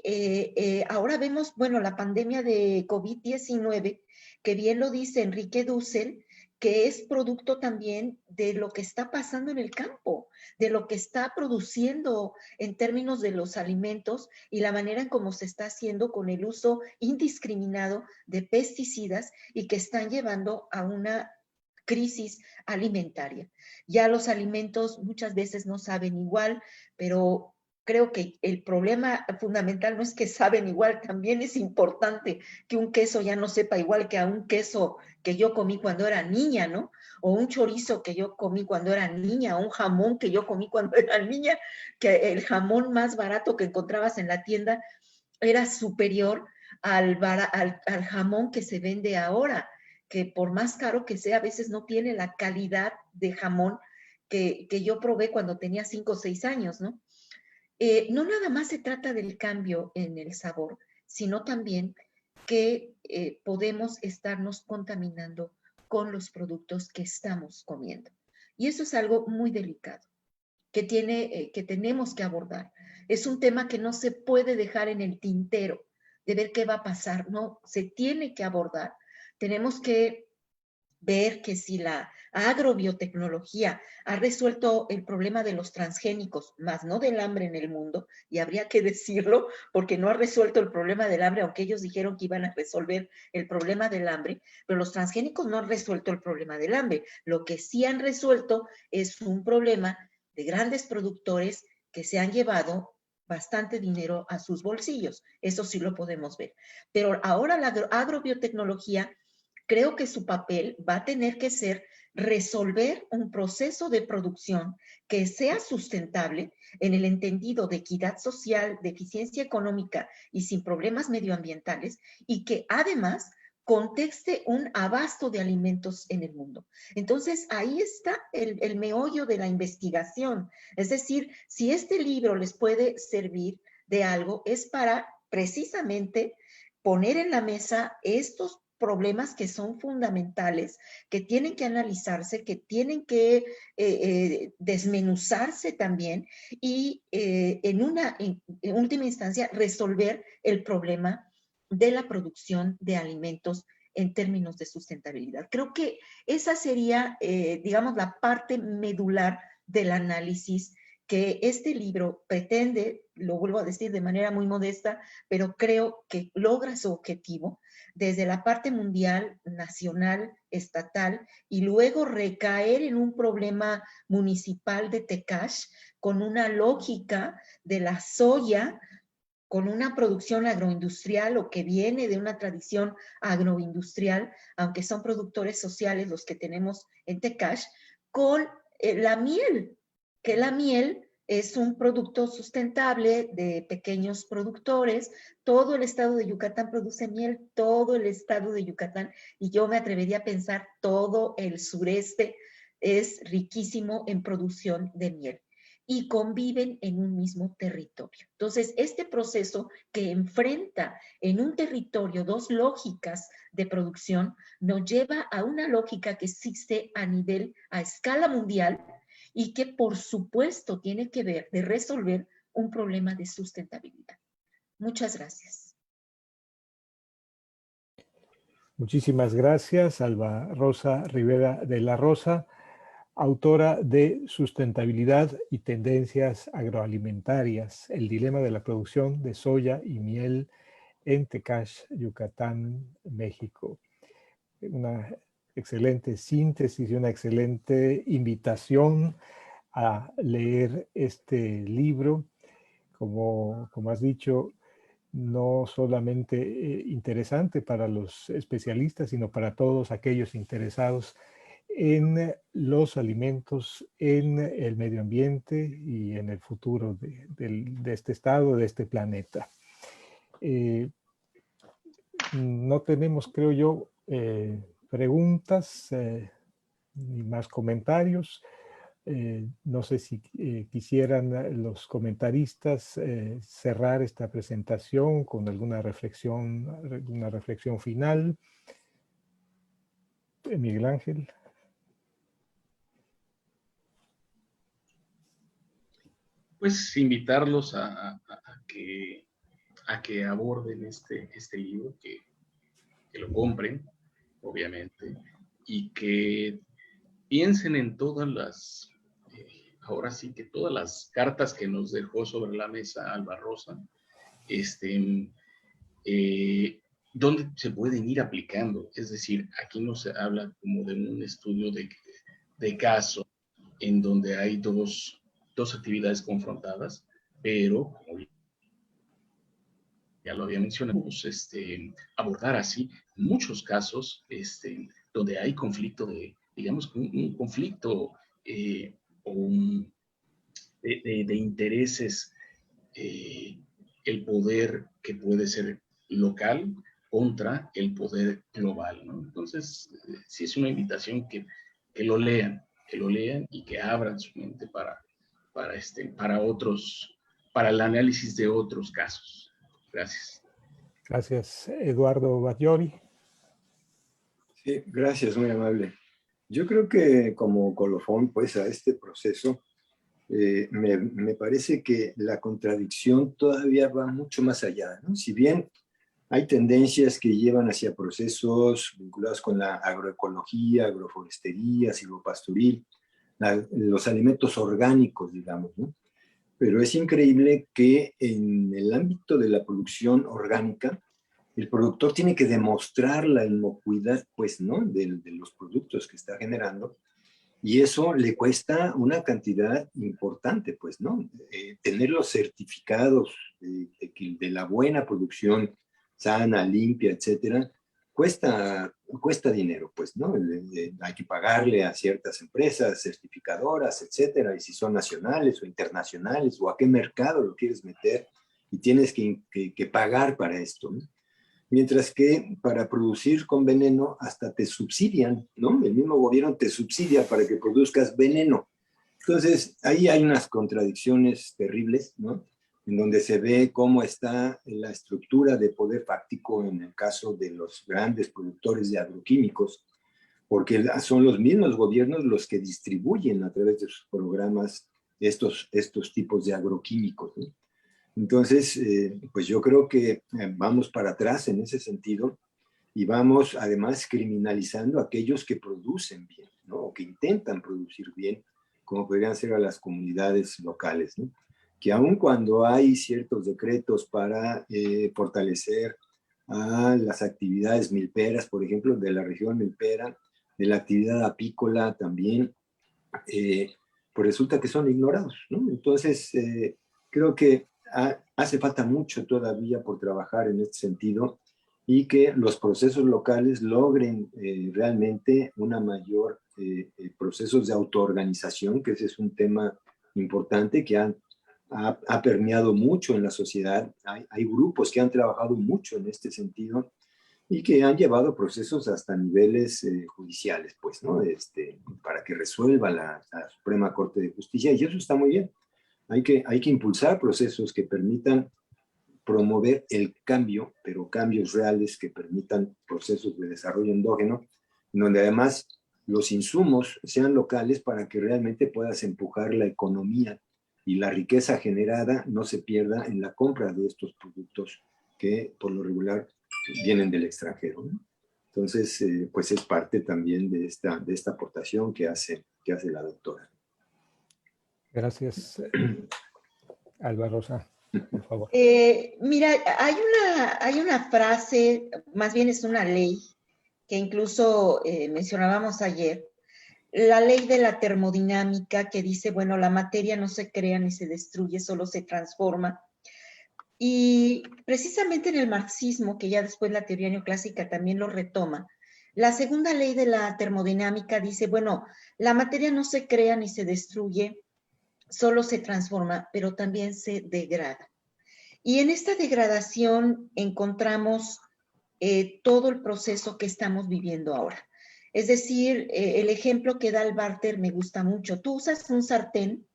ahora vemos, bueno, la pandemia de COVID-19, que bien lo dice Enrique Dussel, que es producto también de lo que está pasando en el campo, de lo que está produciendo en términos de los alimentos y la manera en cómo se está haciendo con el uso indiscriminado de pesticidas y que están llevando a una crisis alimentaria. Ya los alimentos muchas veces no saben igual, pero creo que el problema fundamental no es que saben igual, también es importante que un queso ya no sepa igual que a un queso que yo comí cuando era niña, ¿no? O un chorizo que yo comí cuando era niña, o un jamón que yo comí cuando era niña, que el jamón más barato que encontrabas en la tienda era superior al jamón que se vende ahora, que por más caro que sea, a veces no tiene la calidad de jamón que yo probé cuando tenía 5 o 6 años, ¿no? No nada más se trata del cambio en el sabor, sino también que podemos estarnos contaminando con los productos que estamos comiendo. Y eso es algo muy delicado que tenemos que abordar. Es un tema que no se puede dejar en el tintero de ver qué va a pasar, no, se tiene que abordar. Tenemos que ver que si la agrobiotecnología ha resuelto el problema de los transgénicos, más no del hambre en el mundo, y habría que decirlo, porque no ha resuelto el problema del hambre, aunque ellos dijeron que iban a resolver el problema del hambre, pero los transgénicos no han resuelto el problema del hambre. Lo que sí han resuelto es un problema de grandes productores que se han llevado bastante dinero a sus bolsillos. Eso sí lo podemos ver. Pero ahora la agrobiotecnología, creo que su papel va a tener que ser resolver un proceso de producción que sea sustentable en el entendido de equidad social, de eficiencia económica y sin problemas medioambientales, y que además contexte un abasto de alimentos en el mundo. Entonces, ahí está el meollo de la investigación. Es decir, si este libro les puede servir de algo, es para precisamente poner en la mesa estos problemas que son fundamentales, que tienen que analizarse, que tienen que desmenuzarse también y en última instancia resolver el problema de la producción de alimentos en términos de sustentabilidad. Creo que esa sería, digamos, la parte medular del análisis que este libro pretende, lo vuelvo a decir de manera muy modesta, pero creo que logra su objetivo desde la parte mundial, nacional, estatal, y luego recaer en un problema municipal de Tecash con una lógica de la soya, con una producción agroindustrial o que viene de una tradición agroindustrial, aunque son productores sociales los que tenemos en Tecash, con la miel, que la miel Es un producto sustentable de pequeños productores. Todo el estado de Yucatán produce miel, todo el estado de Yucatán, y yo me atrevería a pensar todo el sureste es riquísimo en producción de miel y conviven en un mismo territorio. Entonces, este proceso que enfrenta en un territorio dos lógicas de producción nos lleva a una lógica que existe a escala mundial, y que por supuesto tiene que ver de resolver un problema de sustentabilidad. Muchas gracias. Muchísimas gracias, Alba Rosa Rivera de la Rosa, autora de Sustentabilidad y Tendencias Agroalimentarias, el dilema de la producción de soya y miel en Tecash, Yucatán, México. Una excelente síntesis y una excelente invitación a leer este libro. Como has dicho, no solamente interesante para los especialistas, sino para todos aquellos interesados en los alimentos, en el medio ambiente y en el futuro de este estado, de este planeta. No tenemos, creo yo, preguntas ni más comentarios. No sé si quisieran los comentaristas cerrar esta presentación con alguna reflexión final. Miguel Ángel. Pues invitarlos a que aborden este libro, que lo compren, obviamente, y que piensen en todas las, ahora sí que todas las cartas que nos dejó sobre la mesa Alba Rosa, dónde se pueden ir aplicando. Es decir, aquí no se habla como de un estudio de caso en donde hay dos actividades confrontadas, pero como ya lo había mencionado, abordar así muchos casos donde hay conflicto digamos, un conflicto de intereses, el poder que puede ser local contra el poder global, ¿no? Entonces, sí es una invitación que lo lean y que abran su mente para el análisis de otros casos. Gracias. Gracias, Eduardo Batllori. Sí, gracias, muy amable. Yo creo que como colofón, pues, a este proceso, me parece que la contradicción todavía va mucho más allá, ¿no? Si bien hay tendencias que llevan hacia procesos vinculados con la agroecología, agroforestería, silvopastoril, los alimentos orgánicos, digamos, ¿no? Pero es increíble que en el ámbito de la producción orgánica, el productor tiene que demostrar la inocuidad, pues, ¿no?, de los productos que está generando, y eso le cuesta una cantidad importante, pues, ¿no? Tener los certificados de la buena producción sana, limpia, etcétera, cuesta dinero, pues, ¿no? Hay que pagarle a ciertas empresas certificadoras, etcétera, y si son nacionales o internacionales, o a qué mercado lo quieres meter, y tienes que pagar para esto, ¿no? Mientras que para producir con veneno hasta te subsidian, ¿no? El mismo gobierno te subsidia para que produzcas veneno. Entonces, ahí hay unas contradicciones terribles, ¿no? En donde se ve cómo está la estructura de poder fáctico en el caso de los grandes productores de agroquímicos, porque son los mismos gobiernos los que distribuyen a través de sus programas estos tipos de agroquímicos, ¿no? Entonces, pues yo creo que vamos para atrás en ese sentido y vamos además criminalizando a aquellos que producen bien, ¿no? O que intentan producir bien, como podrían ser a las comunidades locales, ¿no? Que aun cuando hay ciertos decretos para fortalecer a las actividades milperas, por ejemplo, de la región milpera, de la actividad apícola también, pues resulta que son ignorados, ¿no? Entonces, creo que hace falta mucho todavía por trabajar en este sentido y que los procesos locales logren realmente una mayor procesos de autoorganización, que ese es un tema importante que ha permeado mucho en la sociedad. Hay grupos que han trabajado mucho en este sentido y que han llevado procesos hasta niveles judiciales, pues, ¿no? Para que resuelva la Suprema Corte de Justicia, y eso está muy bien. Hay que impulsar procesos que permitan promover el cambio, pero cambios reales que permitan procesos de desarrollo endógeno, donde además los insumos sean locales para que realmente puedas empujar la economía y la riqueza generada no se pierda en la compra de estos productos que por lo regular vienen del extranjero, ¿no? Entonces, pues es parte también de esta aportación que hace la doctora. Gracias, Alba Rosa, por favor. Mira, hay una frase, más bien es una ley, que incluso mencionábamos ayer, la ley de la termodinámica, que dice, bueno, la materia no se crea ni se destruye, solo se transforma. Y precisamente en el marxismo, que ya después la teoría neoclásica también lo retoma, la segunda ley de la termodinámica dice, bueno, la materia no se crea ni se destruye, solo se transforma, pero también se degrada. Y en esta degradación encontramos todo el proceso que estamos viviendo ahora. Es decir, el ejemplo que da el Barter me gusta mucho. Tú usas un sartén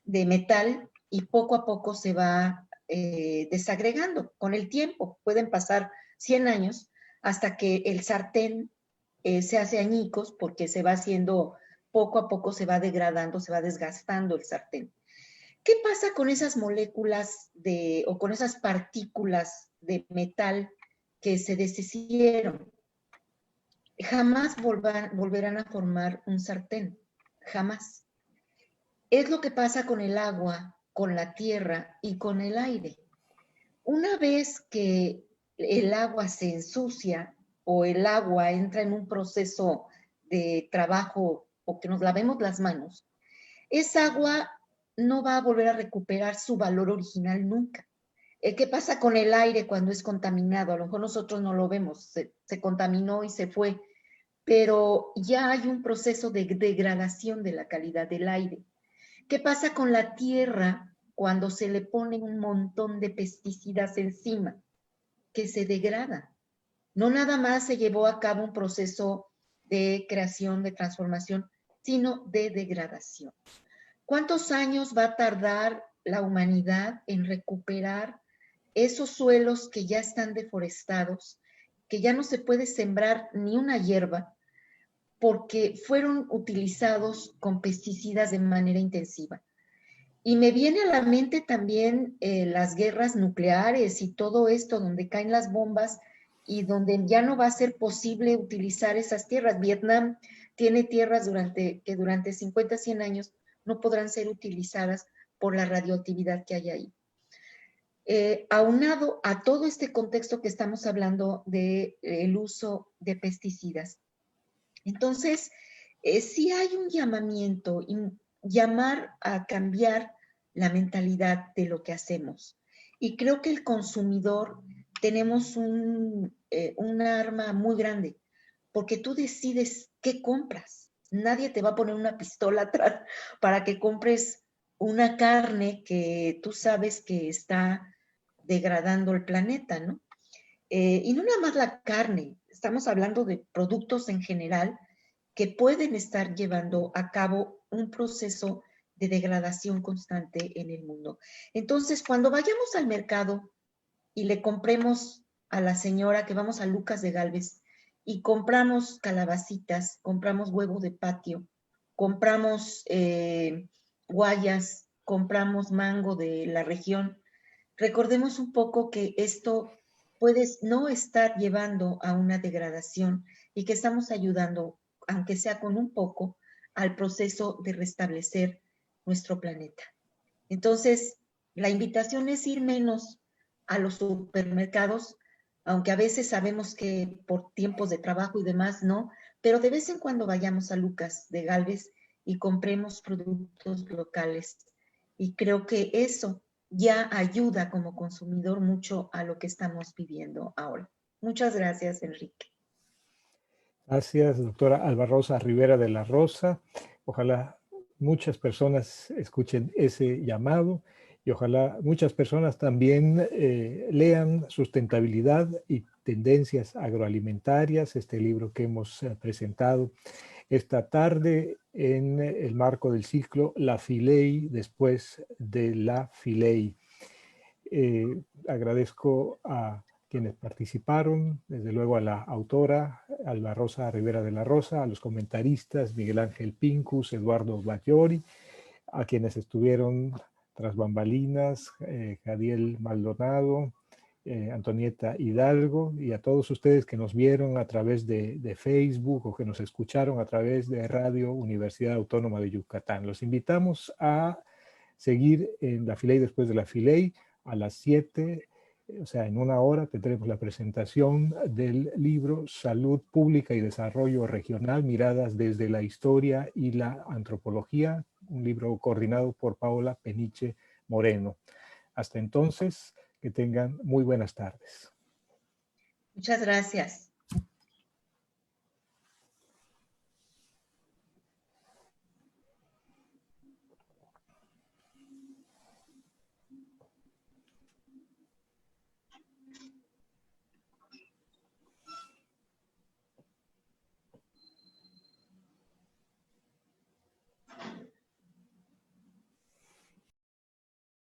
de metal y poco a poco se va desagregando con el tiempo. Pueden pasar 100 años hasta que el sartén se hace añicos porque se va haciendo, poco a poco se va degradando, se va desgastando el sartén. ¿Qué pasa con esas moléculas o con esas partículas de metal que se deshicieron? Jamás volverán a formar un sartén, jamás. Es lo que pasa con el agua, con la tierra y con el aire. Una vez que el agua se ensucia o el agua entra en un proceso de trabajo o que nos lavemos las manos, esa agua no va a volver a recuperar su valor original nunca. ¿Qué pasa con el aire cuando es contaminado? A lo mejor nosotros no lo vemos, se contaminó y se fue, pero ya hay un proceso de degradación de la calidad del aire. ¿Qué pasa con la tierra cuando se le ponen un montón de pesticidas encima? Que se degrada. No nada más se llevó a cabo un proceso de creación, de transformación, sino de degradación. ¿Cuántos años va a tardar la humanidad en recuperar esos suelos que ya están deforestados, que ya no se puede sembrar ni una hierba porque fueron utilizados con pesticidas de manera intensiva? Y me viene a la mente también las guerras nucleares y todo esto donde caen las bombas y donde ya no va a ser posible utilizar esas tierras. Vietnam tiene tierras que durante 50, 100 años no podrán ser utilizadas por la radioactividad que hay ahí. Aunado a todo este contexto que estamos hablando del uso de pesticidas. Entonces, sí hay un llamamiento, llamar a cambiar la mentalidad de lo que hacemos. Y creo que el consumidor tenemos un arma muy grande, porque tú decides qué compras. Nadie te va a poner una pistola atrás para que compres una carne que tú sabes que está degradando el planeta, ¿no? Y no nada más la carne, estamos hablando de productos en general que pueden estar llevando a cabo un proceso de degradación constante en el mundo. Entonces, cuando vayamos al mercado y le compremos a la señora que vamos a Lucas de Gálvez y compramos calabacitas, compramos huevo de patio, compramos guayas, compramos mango de la región, recordemos un poco que esto puede no estar llevando a una degradación y que estamos ayudando, aunque sea con un poco, al proceso de restablecer nuestro planeta. Entonces, la invitación es ir menos a los supermercados, aunque a veces sabemos que por tiempos de trabajo y demás no, pero de vez en cuando vayamos a Lucas de Gálvez y compremos productos locales. Y creo que eso ya ayuda como consumidor mucho a lo que estamos viviendo ahora. Muchas gracias, Enrique. Gracias, doctora Alba Rosa Rivera de la Rosa. Ojalá muchas personas escuchen ese llamado y ojalá muchas personas también lean Sustentabilidad y Tendencias Agroalimentarias, este libro que hemos presentado esta tarde en el marco del ciclo La Filey después de la Filey. Agradezco a quienes participaron, desde luego a la autora Alba Rosa Rivera de la Rosa, a los comentaristas Miguel Ángel Pincus, Eduardo Batllori, a quienes estuvieron tras bambalinas, Jadiel Maldonado, Antonieta Hidalgo, y a todos ustedes que nos vieron a través de Facebook o que nos escucharon a través de Radio Universidad Autónoma de Yucatán. Los invitamos a seguir en la Filey después de la Filey a las 7, o sea, en una hora tendremos la presentación del libro Salud Pública y Desarrollo Regional, miradas desde la historia y la antropología, un libro coordinado por Paola Peniche Moreno. Hasta entonces, que tengan muy buenas tardes. Muchas gracias.